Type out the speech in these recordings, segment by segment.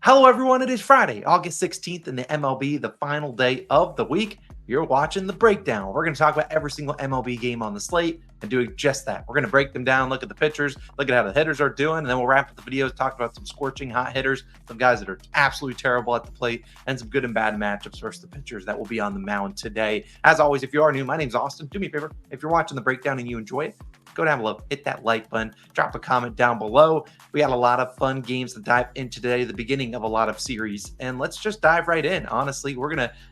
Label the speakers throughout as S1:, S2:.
S1: Hello, everyone. It is Friday, August 16th in the MLB, the final day of the week. You're watching the breakdown. We're going to talk about every single MLB game on the slate and do just that. We're going to break them down, look at the pitchers, look at how the hitters are doing, and then we'll wrap up the videos, talk about some scorching hot hitters, some guys that are absolutely terrible at the plate, and some good and bad matchups versus the pitchers that will be on the mound today. As always, if you are new, my name's Austin. Do me a favor. If you're watching the breakdown and you enjoy it, go down below, hit that like button, drop a comment down below. We got a lot of fun games to dive into today, the beginning of a lot of series, and let's just dive right in. Honestly,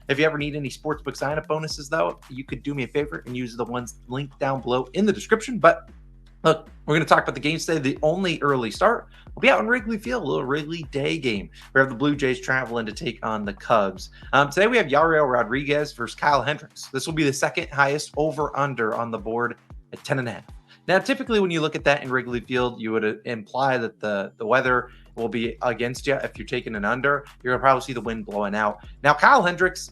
S1: if you ever need any sportsbook sign-up bonuses, though, you could do me a favor and use the ones linked down below in the description. But look, we're going to talk about the games today. The only early start will be out in Wrigley Field, a little Wrigley Day game. We have the Blue Jays traveling to take on the Cubs. Today we have Yariel Rodriguez versus Kyle Hendricks. This will be the second highest over-under on the board at 10.5. Now, typically when you look at that in Wrigley Field, you would imply that the weather will be against you. If you're taking an under, you're going to probably see the wind blowing out. Now, Kyle Hendricks,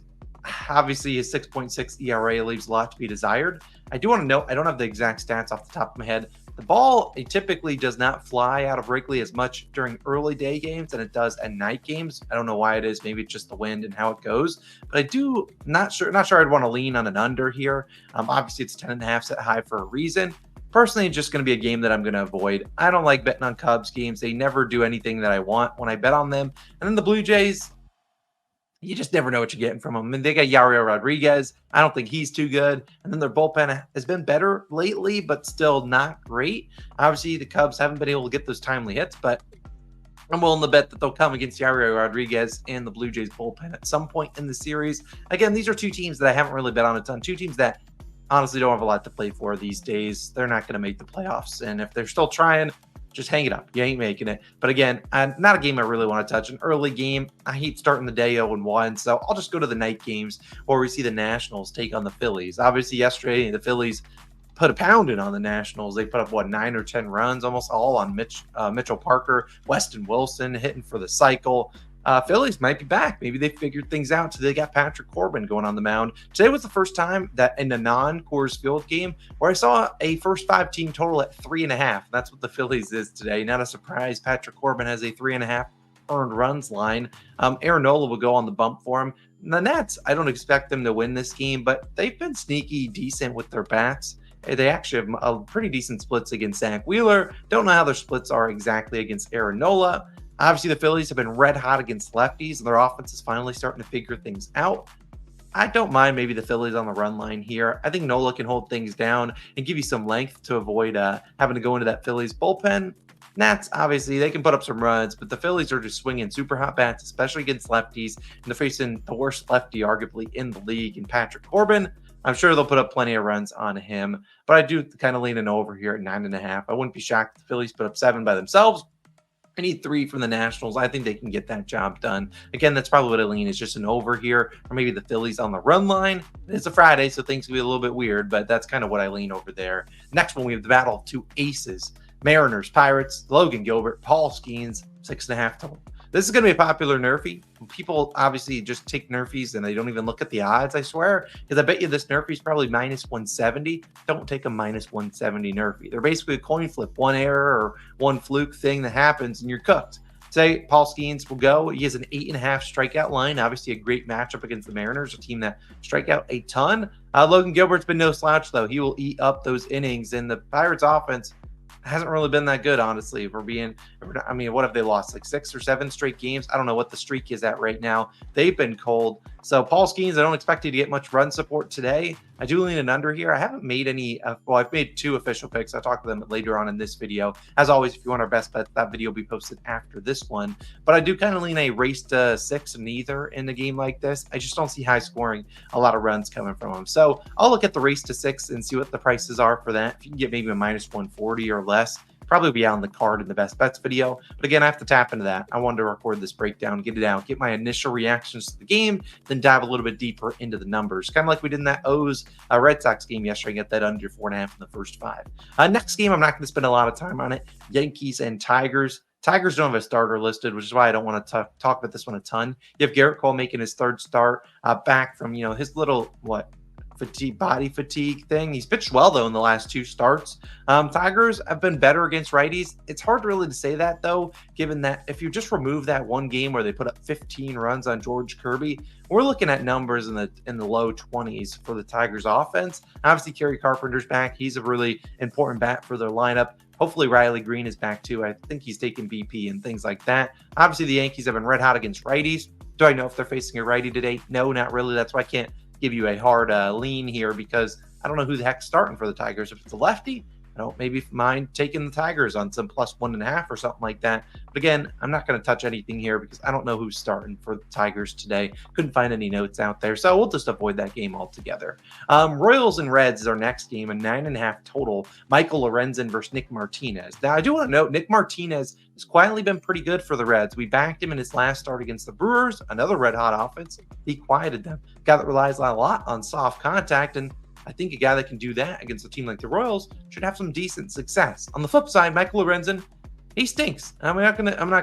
S1: obviously his 6.6 ERA leaves a lot to be desired. I do want to note, I don't have the exact stats off the top of my head. The ball, it typically does not fly out of Wrigley as much during early day games than it does at night games. I don't know why it is. Maybe it's just the wind and how it goes. But not sure I'd want to lean on an under here. Obviously, it's 10.5 set high for a reason. Personally, it's just going to be a game that I'm going to avoid. I don't like betting on Cubs games. They never do anything that I want when I bet on them. And then the Blue Jays, you just never know what you're getting from them. And they got Yariel Rodriguez. I don't think he's too good. And then their bullpen has been better lately, but still not great. Obviously, the Cubs haven't been able to get those timely hits, but I'm willing to bet that they'll come against Yariel Rodriguez and the Blue Jays bullpen at some point in the series. Again, these are two teams that I haven't really bet on a ton. Two teams that honestly don't have a lot to play for these days. They're not going to make the playoffs. And if they're still trying, just hang it up. You ain't making it. But again, not a game I really want to touch. An early game, I hate starting the day 0-1. So I'll just go to the night games where we see the Nationals take on the Phillies. Obviously, yesterday, the Phillies put a pounding on the Nationals. They put up, 9 or 10 runs, almost all on Mitchell Parker, Weston Wilson hitting for the cycle. Phillies might be back. Maybe they figured things out. So they got Patrick Corbin going on the mound. Today was the first time that in a non-Coors Field game where I saw a first five team total at 3.5. That's what the Phillies is today. Not a surprise. Patrick Corbin has a 3.5 earned runs line. Aaron Nola will go on the bump for him. The Nats, I don't expect them to win this game, but they've been sneaky decent with their bats. They actually have a pretty decent splits against Zach Wheeler. Don't know how their splits are exactly against Aaron Nola. Obviously, the Phillies have been red hot against lefties, and their offense is finally starting to figure things out. I don't mind maybe the Phillies on the run line here. I think Nola can hold things down and give you some length to avoid having to go into that Phillies bullpen. Nats, obviously, they can put up some runs, but the Phillies are just swinging super hot bats, especially against lefties, and they're facing the worst lefty arguably in the league in Patrick Corbin. I'm sure they'll put up plenty of runs on him, but I do kind of leaning over here at 9.5. I wouldn't be shocked if the Phillies put up 7 by themselves. I need 3 from the Nationals. I think they can get that job done. Again, that's probably what I lean is just an over here, or maybe the Phillies on the run line. It's a Friday, so things can be a little bit weird, but that's kind of what I lean over there. Next one, we have the battle of two aces. Mariners, Pirates, Logan Gilbert, Paul Skeens, 6.5 total. This is going to be a popular Nerfie. People obviously just take Nerfies and they don't even look at the odds, I swear. Because I bet you this Nerfie is probably minus 170. Don't take a minus 170 Nerfie. They're basically a coin flip. One error or one fluke thing that happens and you're cooked. Say Paul Skeens will go. He has an 8.5 strikeout line. Obviously a great matchup against the Mariners, a team that strike out a ton. Logan Gilbert's been no slouch, though. He will eat up those innings. And the Pirates offense hasn't really been that good, honestly. What have they lost? Like 6 or 7 straight games? I don't know what the streak is at right now. They've been cold. So Paul Skeens, I don't expect you to get much run support today. I do lean an under here. I haven't made any, I've made 2 official picks. I'll talk to them later on in this video. As always, if you want our best bet, that video will be posted after this one. But I do kind of lean a race to 6 neither in a game like this. I just don't see high scoring, a lot of runs coming from them. So I'll look at the race to 6 and see what the prices are for that. If you can get maybe a minus 140 or less, probably be on the card in the best bets video. But again, I have to tap into that. I wanted to record this breakdown, get it out, get my initial reactions to the game, then dive a little bit deeper into the numbers. Kind of like we did in that O's Red Sox game yesterday, get that under 4.5 in the first 5. Next game, I'm not going to spend a lot of time on it. Yankees and Tigers. Tigers don't have a starter listed, which is why I don't want to talk about this one a ton. You have Garrett Cole making his 3rd start back from, his little, body fatigue thing. He's pitched well, though, in the last 2 starts. Tigers have been better against righties. It's hard really to say that, though, given that if you just remove that one game where they put up 15 runs on George Kirby, we're looking at numbers in the low 20s for the Tigers offense. Obviously, Kerry Carpenter's back. He's a really important bat for their lineup. Hopefully, Riley Green is back, too. I think he's taking BP and things like that. Obviously, the Yankees have been red hot against righties. Do I know if they're facing a righty today? No, not really. That's why I can't give you a hard lean here, because I don't know who the heck's starting for the Tigers. If it's a lefty, I don't maybe mind taking the Tigers on some +1.5 or something like that. But again, I'm not going to touch anything here because I don't know who's starting for the Tigers today. Couldn't find any notes out there, so we'll just avoid that game altogether. Royals and Reds is our next game, a 9.5 total. Michael Lorenzen versus Nick Martinez. Now, I do want to note Nick Martinez has quietly been pretty good for the Reds. We backed him in his last start against the Brewers, another red-hot offense. He quieted them. Guy that relies a lot on soft contact, and I think a guy that can do that against a team like the Royals should have some decent success. On the flip side, Michael Lorenzen, he stinks. I'm not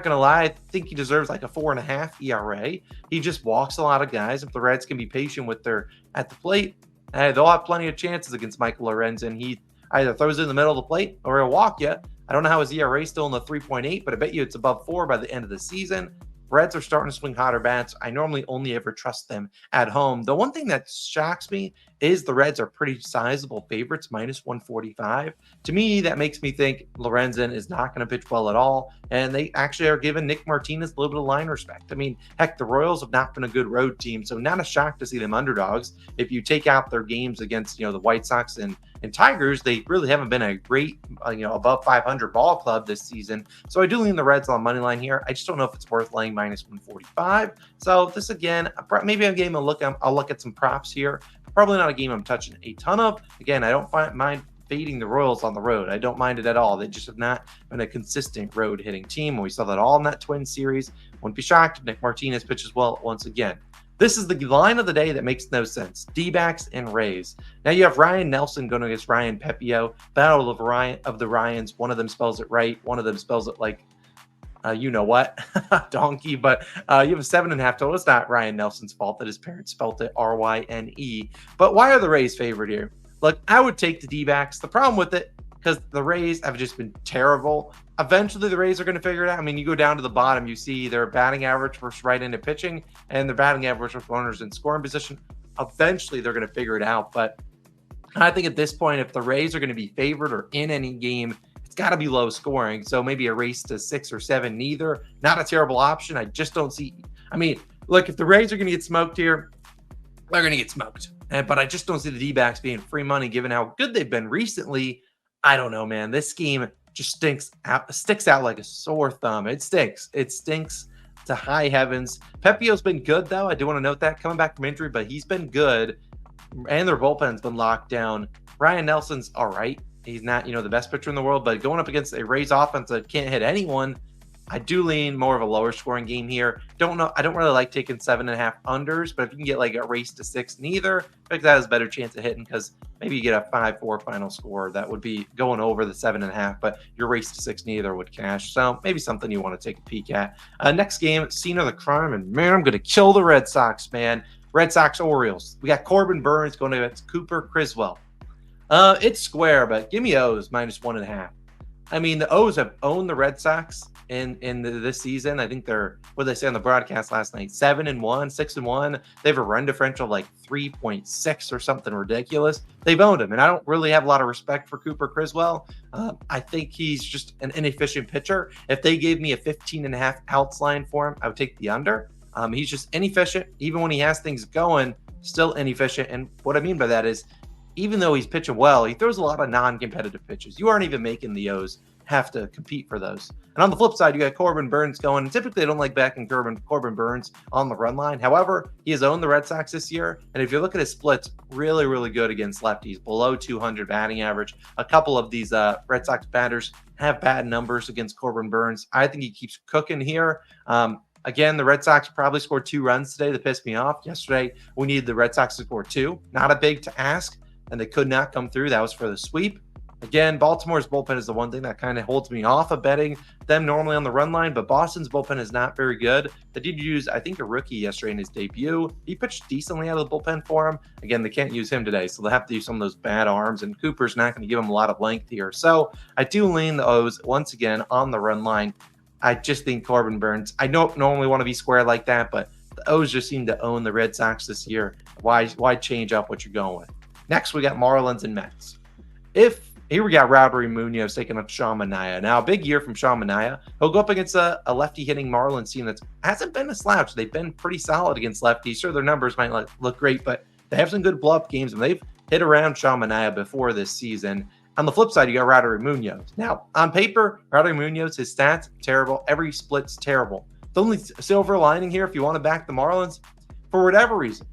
S1: gonna lie. I think he deserves like a 4.5 ERA. He just walks a lot of guys. If the Reds can be patient with their at the plate, they'll have plenty of chances against Michael Lorenzen. He either throws it in the middle of the plate or he'll walk you. I don't know how his ERA is still in the 3.8, but I bet you it's above 4 by the end of the season. Reds are starting to swing hotter bats. I normally only ever trust them at home. The one thing that shocks me is the Reds are pretty sizable favorites, -145. To me, that makes me think Lorenzen is not going to pitch well at all, and they actually are giving Nick Martinez a little bit of line respect. I mean, heck, the Royals have not been a good road team, so not a shock to see them underdogs. If you take out their games against, the White Sox and Tigers, they really haven't been a great, above 500 ball club this season. So I do lean the Reds on money line here. I just don't know if it's worth laying -145. So this again, maybe a game I'll look at some props here. Probably not a game I'm touching a ton of. Again, I don't mind fading the Royals on the road. I don't mind it at all. They just have not been a consistent road hitting team. And we saw that all in that Twins series. Wouldn't be shocked if Nick Martinez pitches well once again. This is the line of the day that makes no sense. D-backs and Rays. Now you have Ryan Nelson going against Ryan Pepio. Battle of the Ryans. One of them spells it right. One of them spells it like you know what, donkey. But you have a 7.5 total. It's not Ryan Nelson's fault that his parents spelled it Ryne. But why are the Rays favored here? Look, I would take the D-backs. The problem with it, because the Rays have just been terrible. Eventually, the Rays are going to figure it out. I mean, you go down to the bottom, you see their batting average versus right into pitching, and their batting average versus runners in scoring position. Eventually, they're going to figure it out. But I think at this point, if the Rays are going to be favored or in any game, it's got to be low scoring. So maybe a race to 6 or 7, neither. Not a terrible option. I just don't see. I mean, look, if the Rays are going to get smoked here, they're going to get smoked. But I just don't see the D-backs being free money given how good they've been recently. I don't know, man. This game just sticks out like a sore thumb. It stinks. It stinks to high heavens. Pepio's been good, though. I do want to note that, coming back from injury, but he's been good. And their bullpen's been locked down. Ryan Nelson's all right. He's not, the best pitcher in the world, but going up against a Rays offense that can't hit anyone, I do lean more of a lower scoring game here. I don't really like taking 7.5 unders, but if you can get like a race to 6 neither, I think that has a better chance of hitting, because maybe you get a 5-4 final score that would be going over the 7.5, but your race to 6 neither would cash. So maybe something you want to take a peek at. Next game, scene of the crime, and man, I'm going to kill the Red Sox, man. Red Sox Orioles. We got Corbin Burns going against Cooper Criswell. It's square, but give me O's -1.5. I mean, the O's have owned the Red Sox in this season. I think they're, what did they say on the broadcast last night? 7-1, 6-1. They have a run differential of like 3.6 or something ridiculous. They've owned him, and I don't really have a lot of respect for Cooper Criswell. I think he's just an inefficient pitcher. If they gave me a 15.5 outs line for him, I would take the under. He's just inefficient. Even when he has things going, still inefficient. And what I mean by that is, even though he's pitching well, he throws a lot of non-competitive pitches. You aren't even making the O's have to compete for those. And on the flip side, you got Corbin Burns going. And typically, I don't like backing Corbin Burns on the run line. However, he has owned the Red Sox this year. And if you look at his splits, really, really good against lefties. Below 200 batting average. A couple of these Red Sox batters have bad numbers against Corbin Burns. I think he keeps cooking here. Again, the Red Sox probably scored 2 runs today that pissed me off. Yesterday, we needed the Red Sox to score 2. Not a big to ask, and they could not come through. That was for the sweep. Again, Baltimore's bullpen is the one thing that kind of holds me off of betting them normally on the run line, but Boston's bullpen is not very good. They did use, I think, a rookie yesterday in his debut. He pitched decently out of the bullpen for him. Again, they can't use him today, so they'll have to use some of those bad arms, and Cooper's not going to give him a lot of length here. So I do lean the O's once again on the run line. I just think Corbin Burns, I don't normally want to be square like that, but the O's just seem to own the Red Sox this year. Why change up what you're going with? Next, we got Marlins and Mets. Here we got Robert Munoz taking up Sean Manaea. Now, a big year from Sean Manaea. He'll go up against a lefty hitting Marlins team that hasn't been a slouch. They've been pretty solid against lefties. Sure, their numbers might look great, but they have some good blow-up games, and they've hit around Sean Manaea before this season. On the flip side, you got Robert Munoz. Now, on paper, Robert Munoz, his stats, terrible. Every split's terrible. The only silver lining here, if you want to back the Marlins, for whatever reason,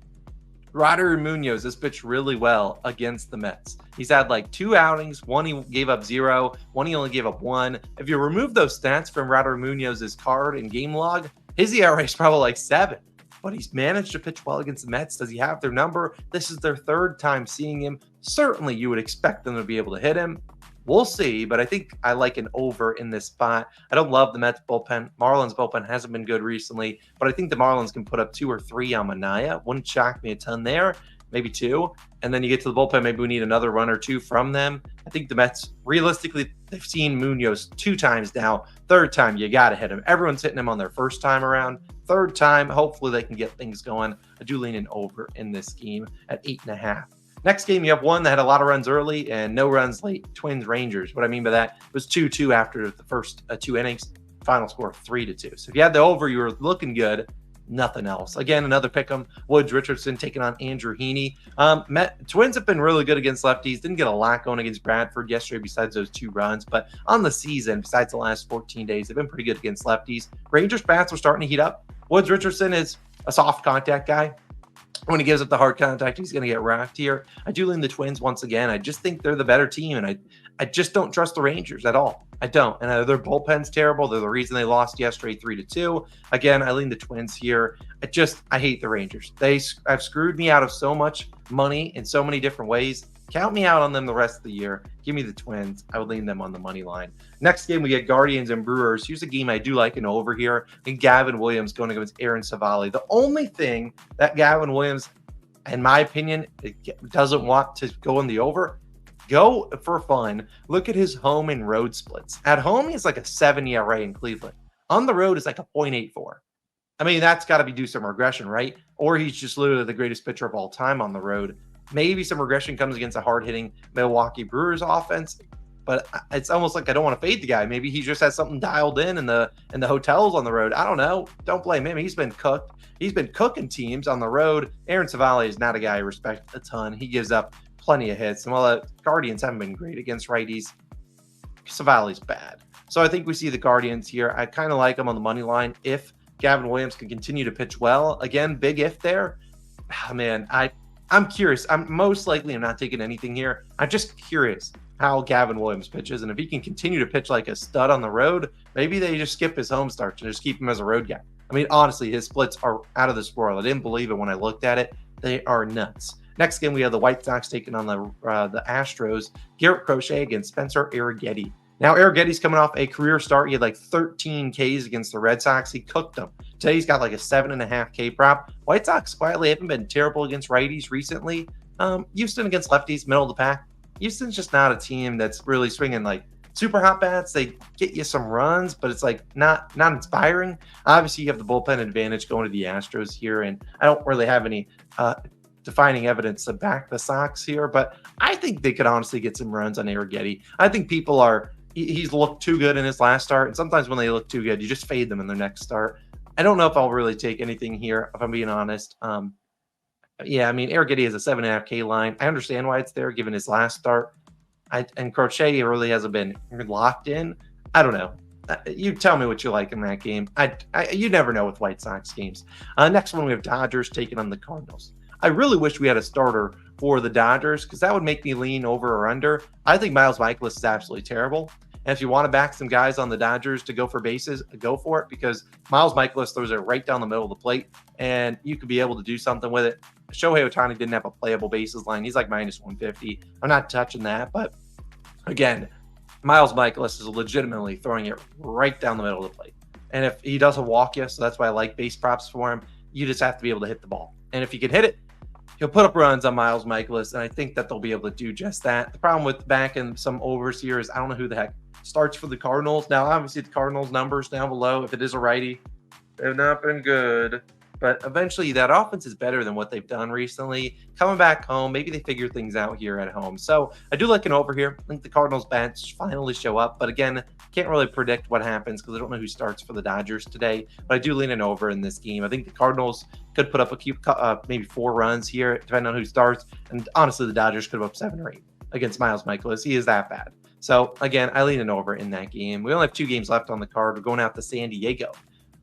S1: Rodder Munoz has pitched really well against the Mets. He's had like 2 outings. One he gave up 0. One he only gave up 1. If you remove those stats from Rodder Munoz's card and game log, his ERA is probably like 7. But he's managed to pitch well against the Mets. Does he have their number? This is their 3rd time seeing him. Certainly you would expect them to be able to hit him. We'll see, but I think I like an over in this spot. I don't love the Mets bullpen. Marlins bullpen hasn't been good recently, but I think the Marlins can put up 2 or 3 on Manaea. Wouldn't shock me a ton there, maybe 2. And then you get to the bullpen, maybe we need another run or 2 from them. I think the Mets, realistically, they've seen Munoz 2 times now. 3rd time, you got to hit him. Everyone's hitting him on their 1st time around. 3rd time, hopefully they can get things going. I do lean in over in this game at 8.5. Next game, you have one that had a lot of runs early and no runs late. Twins Rangers. What I mean by that was 2-2 after the first 2 innings. Final score 3-2. So if you had the over, you were looking good. Nothing else. Again, another pick 'em. Woods Richardson taking on Andrew Heaney. Twins have been really good against lefties. Didn't get a lot going against Bradford yesterday besides those 2 runs. But on the season, besides the last 14 days, they've been pretty good against lefties. Rangers bats are starting to heat up. Woods Richardson is a soft contact guy. When he gives up the hard contact, he's going to get racked here. I do lean the Twins once again. I just think they're the better team, and I just don't trust the Rangers at all. I don't. And their bullpen's terrible. They're the reason they lost yesterday 3-2. Again, I lean the Twins here. I hate the Rangers. I've screwed me out of so much money in so many different ways. Count me out on them the rest of the year. Give me the Twins. I would lean them on the money line. Next game, we get Guardians and Brewers. Here's a game I do like an over here. And Gavin Williams going against Aaron Savali. The only thing that Gavin Williams, in my opinion, doesn't want to go in the over, go for fun. Look at his home and road splits. At home, he's like a 7 ERA in Cleveland. On the road, it's like a 0.84. I mean, that's got to be due some regression, right? Or he's just literally the greatest pitcher of all time on the road. Maybe some regression comes against a hard-hitting Milwaukee Brewers offense, but it's almost like I don't want to fade the guy. Maybe he just has something dialed in the hotels on the road. I don't know. Don't blame him. He's been cooked. He's been cooking teams on the road. Aaron Savali is not a guy I respect a ton. He gives up plenty of hits. And while the Guardians haven't been great against righties, Savali's bad. So I think we see the Guardians here. I kind of like them on the money line if Gavin Williams can continue to pitch well. Again, big if there. Oh, man, I'm curious. I'm most likely not taking anything here. I'm just curious how Gavin Williams pitches. And if he can continue to pitch like a stud on the road, maybe they just skip his home starts and just keep him as a road guy. I mean, honestly, his splits are out of this world. I didn't believe it when I looked at it. They are nuts. Next game, we have the White Sox taking on the Astros. Garrett Crochet against Spencer Arrighetti. Now, Arrighetti's coming off a career start. He had like 13 Ks against the Red Sox. He cooked them. Today, he's got like a 7.5 K prop. White Sox quietly haven't been terrible against righties recently. Houston against lefties, middle of the pack. Houston's just not a team that's really swinging like super hot bats. They get you some runs, but it's like not inspiring. Obviously, you have the bullpen advantage going to the Astros here, and I don't really have any defining evidence to back the Sox here, but I think they could honestly get some runs on Arrighetti. I think people are he's looked too good in his last start, and sometimes when they look too good, you just fade them in their next start. I don't know if I'll really take anything here, if I'm being honest. Yeah, I mean, Arrighetti has a 7.5 K line. I understand why it's there, given his last start. And Crochet really hasn't been locked in. I don't know. You tell me what you like in that game. You never know with White Sox games. Next one, we have Dodgers taking on the Cardinals. I really wish we had a starter for the Dodgers because that would make me lean over or under. I think Miles Mikolas is absolutely terrible. And if you want to back some guys on the Dodgers to go for bases, go for it because Miles Mikolas throws it right down the middle of the plate and you could be able to do something with it. Shohei Ohtani didn't have a playable bases line. He's like minus 150. I'm not touching that, but Again, Miles Michaelis is legitimately throwing it right down the middle of the plate. And if he doesn't walk you, so that's why I like base props for him, you just have to be able to hit the ball. And if you can hit it, he'll put up runs on Miles Michaelis, and I think that they'll be able to do just that. The problem with backing some overs here is I don't know who the heck starts for the Cardinals. Now, obviously, the Cardinals numbers down below, if it is a righty, they've not been good. But eventually, that offense is better than what they've done recently. Coming back home, maybe they figure things out here at home. So I do like an over here. I think the Cardinals bench finally show up. But again, can't really predict what happens because I don't know who starts for the Dodgers today. But I do lean an over in this game. I think the Cardinals could put up maybe 4 runs here, depending on who starts. And honestly, the Dodgers could have up 7 or 8 against Miles Michaelis. He is that bad. So again, I lean an over in that game. We only have 2 games left on the card. We're going out to San Diego.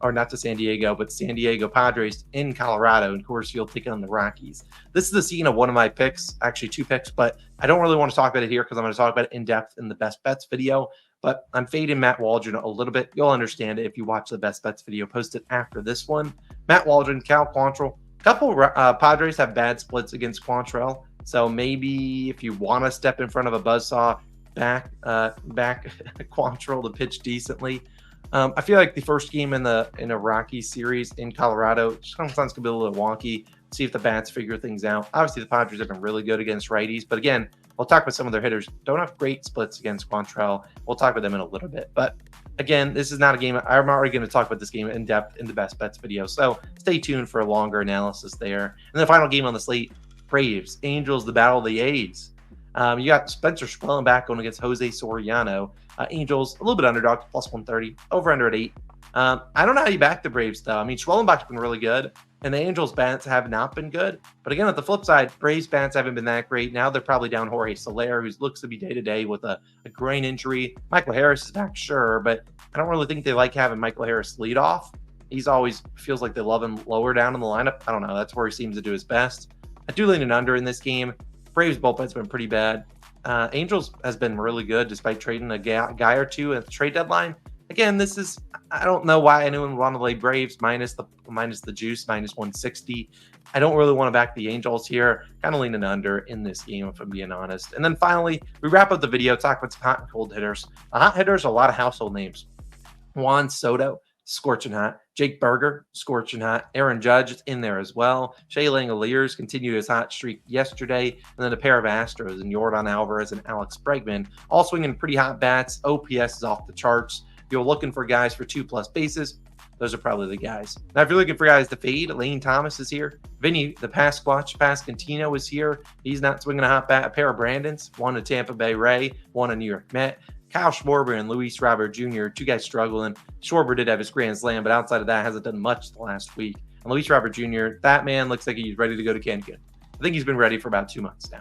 S1: Or not to San Diego, but San Diego Padres in Colorado, and Coors Field taking on the Rockies. This is the scene of one of my picks, actually 2 picks, but I don't really want to talk about it here because I'm going to talk about it in depth in the best bets video. But I'm fading Matt Waldron a little bit. You'll understand it if you watch the best bets video posted after this one. Matt Waldron, Cal Quantrill. A couple Padres have bad splits against Quantrill, so maybe if you want to step in front of a buzzsaw, back Quantrill to pitch decently. I feel like the first game in a Rockies series in Colorado sometimes can be a little wonky. See if the bats figure things out. Obviously, the Padres have been really good against righties, but again, we'll talk about some of their hitters. Don't have great splits against Quantrill. We'll talk about them in a little bit, but again, this is not a game. I'm already going to talk about this game in depth in the best bets video, so stay tuned for a longer analysis there. And the final game on the slate: Braves, Angels, the battle of the A's. You got Spencer Schwellenbach going against Jose Soriano. Angels, a little bit underdog, plus 130, over under at 8. I don't know how you back the Braves, though. I mean, Schwellenbach's been really good, and the Angels' bats have not been good. But again, at the flip side, Braves' bats haven't been that great. Now they're probably down Jorge Soler, who looks to be day-to-day with a groin injury. Michael Harris is back, sure, but I don't really think they like having Michael Harris lead off. He's always feels like they love him lower down in the lineup. I don't know. That's where he seems to do his best. I do lean an under in this game. Braves' bullpen's been pretty bad. Angels has been really good despite trading a guy or two at the trade deadline. Again, I don't know why anyone would want to lay Braves minus the juice, minus 160. I don't really want to back the Angels here. Kind of leaning under in this game, if I'm being honest. And then finally, we wrap up the video, talk about some hot and cold hitters. Hot hitters are a lot of household names. Juan Soto, scorching hot. Jake Berger, scorching hot. Aaron Judge is in there as well. Shea Langoliers continued his hot streak yesterday. And then a pair of Astros and Yordan Alvarez and Alex Bregman all swinging pretty hot bats. OPS is off the charts. If you're looking for guys for 2+ bases, those are probably the guys. Now, if you're looking for guys to fade, Lane Thomas is here. Vinny, the Pasquantino is here. He's not swinging a hot bat. A pair of Brandons, one a Tampa Bay Ray, one a New York Met. Kyle Schwarber and Luis Robert Jr., 2 guys struggling. Schwarber did have his grand slam, but outside of that, hasn't done much the last week. And Luis Robert Jr., that man looks like he's ready to go to Cancun. I think he's been ready for about 2 months now.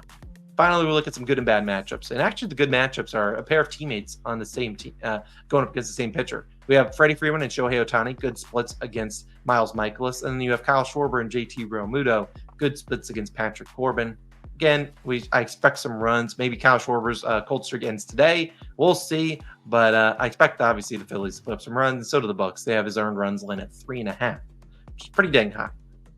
S1: Finally, we'll look at some good and bad matchups. And actually, the good matchups are a pair of teammates on the same team, going up against the same pitcher. We have Freddie Freeman and Shohei Ohtani, good splits against Miles Michaelis. And then you have Kyle Schwarber and JT Realmuto, good splits against Patrick Corbin. Again, I expect some runs. Maybe Kyle Schwarber's cold streak ends today. We'll see. But I expect, obviously, the Phillies to put up some runs. So do the Bucks. They have his earned runs line at 3.5, which is pretty dang high.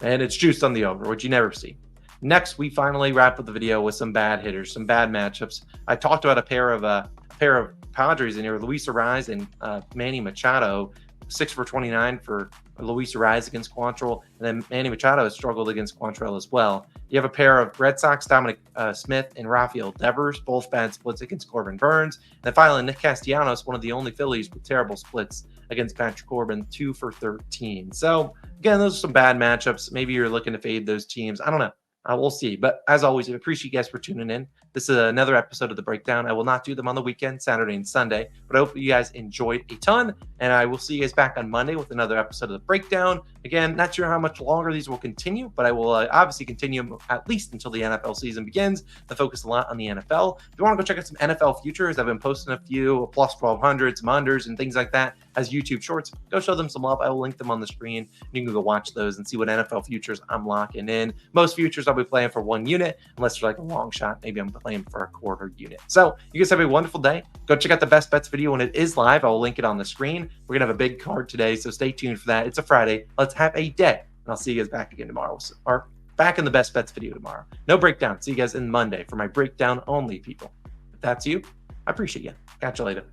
S1: And it's juiced on the over, which you never see. Next, we finally wrap up the video with some bad hitters, some bad matchups. I talked about a pair of Padres in here, Luis Arraez and Manny Machado. 6 for 29 for Luis Arraez against Quantrill, and then Manny Machado has struggled against Quantrill as well. You have a pair of Red Sox, Dominic Smith and Rafael Devers, both bad splits against Corbin Burns. And then finally, Nick Castellanos, one of the only Phillies with terrible splits against Patrick Corbin, 2 for 13. So again, those are some bad matchups. Maybe you're looking to fade those teams. I don't know. We'll see. But as always, I appreciate you guys for tuning in. This is another episode of The Breakdown. I will not do them on the weekend, Saturday and Sunday, but I hope you guys enjoyed a ton. And I will see you guys back on Monday with another episode of The Breakdown. Again, not sure how much longer these will continue, but I will obviously continue at least until the NFL season begins. I focus a lot on the NFL. If you want to go check out some NFL futures, I've been posting a few plus 1200, some unders and things like that as YouTube shorts. Go show them some love. I will link them on the screen. You can go watch those and see what NFL futures I'm locking in. Most futures I'll be playing for 1 unit, unless they're like a long shot. Maybe I'm playing for a quarter unit. So you guys have a wonderful day. Go check out the best bets video when it is live. I'll link it on the screen. We're gonna have a big card today, so stay tuned for that. It's a Friday. Let's have a day, and I'll see you guys back again tomorrow, or back in the best bets video tomorrow. No breakdown. See you guys in Monday for my breakdown only, people. If that's you, I appreciate you. Catch you later.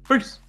S1: Peace.